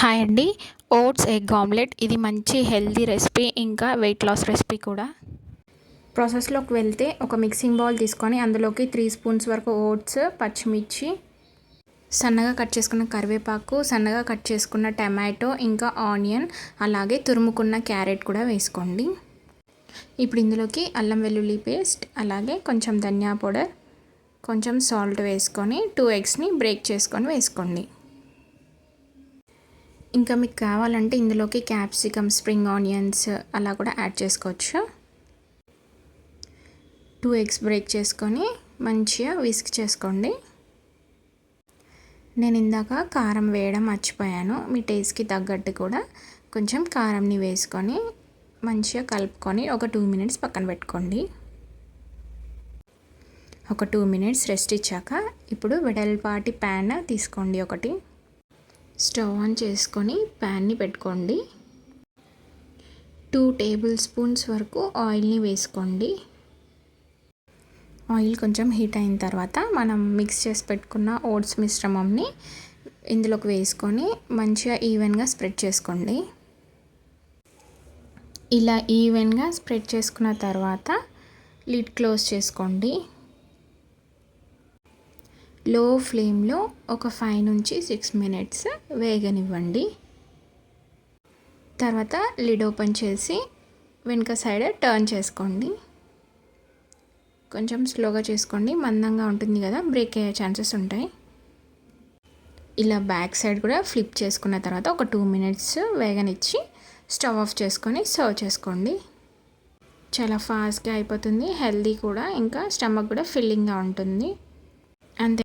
Hi అండి. Oats egg omelette ఇది మంచి హెల్తీ రెసిపీ, ఇంకా వెయిట్ లాస్ రెసిపీ కూడా. ప్రాసెస్లోకి వెళ్తే ఒక మిక్సింగ్ బౌల్ తీసుకొని అందులోకి 3 స్పూన్స్ వరకు ఓట్స్, పచ్చిమిర్చి, సన్నగా కట్ చేసుకున్న కరివేపాకు, సన్నగా కట్ చేసుకున్న టమాటో, ఇంకా ఆనియన్, అలాగే తురుముకున్న క్యారెట్ కూడా వేసుకోండి. ఇప్పుడు ఇందులోకి అల్లం వెల్లుల్లి పేస్ట్, అలాగే కొంచెం ధనియా పౌడర్, కొంచెం సాల్ట్ వేసుకొని 2 ఎగ్స్ని బ్రేక్ చేసుకొని వేసుకోండి. ఇంకా మీకు కావాలంటే ఇందులోకి క్యాప్సికమ్, స్ప్రింగ్ ఆనియన్స్ అలా కూడా యాడ్ చేసుకోవచ్చు. 2 ఎగ్స్ బ్రేక్ చేసుకొని మంచిగా విస్క్ చేసుకోండి. నేను ఇందాక కారం వేయడం మర్చిపోయాను. మీ టేస్ట్కి తగ్గట్టు కూడా కొంచెం కారంని వేసుకొని మంచిగా కలుపుకొని ఒక 2 మినిట్స్ పక్కన పెట్టుకోండి. ఒక 2 మినిట్స్ రెస్ట్ ఇచ్చాక ఇప్పుడు వెడల్పాటి ప్యాన్ తీసుకోండి. ఒకటి స్టవ్ ఆన్ చేసుకొని ప్యాన్ని పెట్టుకోండి. 2 టేబుల్ స్పూన్స్ వరకు ఆయిల్ని వేసుకోండి. ఆయిల్ కొంచెం హీట్ అయిన తర్వాత మనం మిక్స్ చేసి పెట్టుకున్న ఓట్స్ మిశ్రమంని ఇందులోకి వేసుకొని మంచిగా ఈవెన్గా స్ప్రెడ్ చేసుకోండి. ఇలా ఈవెన్గా స్ప్రెడ్ చేసుకున్న తర్వాత లిడ్ క్లోజ్ చేసుకోండి. లో ఫ్లేమ్లో ఒక 5 నుంచి 6 మినిట్స్ వేగనివ్వండి. తర్వాత లిడ్ ఓపెన్ చేసి వెనుక సైడ్ టర్న్ చేసుకోండి. కొంచెం స్లోగా చేసుకోండి, మందంగా ఉంటుంది కదా, బ్రేక్ అయ్యే ఛాన్సెస్ ఉంటాయి. ఇలా బ్యాక్ సైడ్ కూడా ఫ్లిప్ చేసుకున్న తర్వాత ఒక 2 మినిట్స్ వేగనిచ్చి స్టవ్ ఆఫ్ చేసుకొని సర్వ్ చేసుకోండి. చాలా ఫాస్ట్గా అయిపోతుంది, హెల్దీ కూడా, ఇంకా స్టమక్ కూడా ఫిల్లింగ్గా ఉంటుంది. అంతే.